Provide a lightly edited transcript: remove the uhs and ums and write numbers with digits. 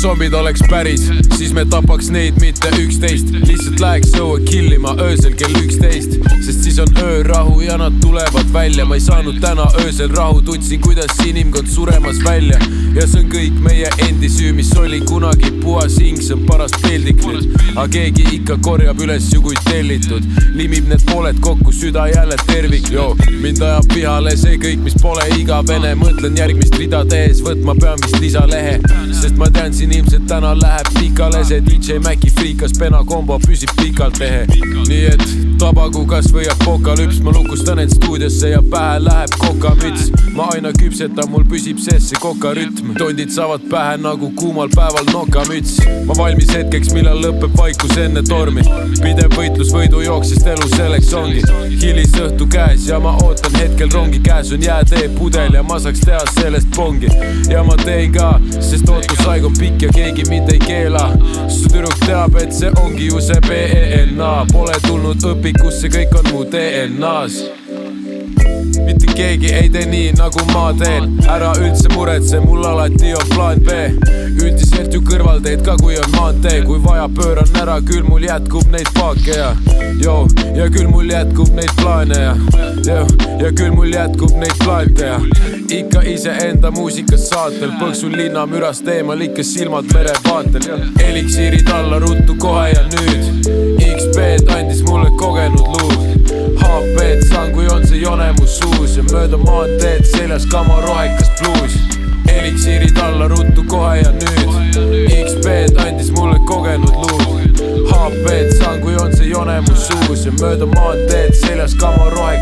zombid oleks päris, siis me tapaks neid, mitte 11. Lihtsalt läheks õue killima öösel kell 11, sest siis on öörahu ja nad tulevad välja. Ma ei saanud täna öösel rahu, tundsin kuidas inimkond suremas välja. Ja see on kõik meie endi süü, mis oli kunagi puhas hing, see on paras peldik nüüd. Aga keegi ikka korjab üles ju kui tellitud, limib need pooled kokku, süda jälle tervik. Mind ajab vihale see kõik, mis pole igavene. Mõtlen järgmist rida tehes, võtma pean vist lisalehe, sest ma tean siin ilmselt täna läheb pikale. See DJ Maci friikas pena kombo püsib pikalt lehe. Nii et tabagu kas või apokalüps, ma lukustan end stuudiosse ja pähe läheb kokamüts. Ma aina küpsetan, mul püsib sees see kokarütm, tondid saavad pähe nagu kuumal päeval nokamüts. Ma valmis hetkeks, millal lõpeb vaikus enne tormi, pidev võitlus võidujooks, sest elu selleks ongi. Hilis õhtu käes ja ma ootan hetkel rongi, käes on jäätee pudel ja ma saaks teha sellest pongi. Ja ma teen ka, sest ootusaeg on pikk ja keegi mind ei keela. Su tüdruk teab, et see ongi ju see BENA, pole tulnud õpikusse, kõik on mu DNA-s. Mitte keegi ei tee nii nagu ma teen, ära üldse muretse, mul alati on plaan B. Üldiselt ju kõrvalteed ka kui on maantee, kui vaja pööran ära, küll mul jätkub neid paake ja küll mul jätkub neid plaane ja küll mul jätkub neid plaante ja ikka iseenda muusikas saatel, põksul linna mürast eemal, ikka silmad mere vaatel. Eliksiirid alla ruttu kohe ja nüüd, XP-d andis mulle kogenud luud, HP-d saan, kui on see jone mu suus ja mööda maanteed seljas kama rohekas bluus. Eliksiirid alla ruttu kohe ja nüüd, XP-d andis mulle kogenud luud, HP-d saan, kui on see jone mu suus ja mööda maanteed seljas kama rohekas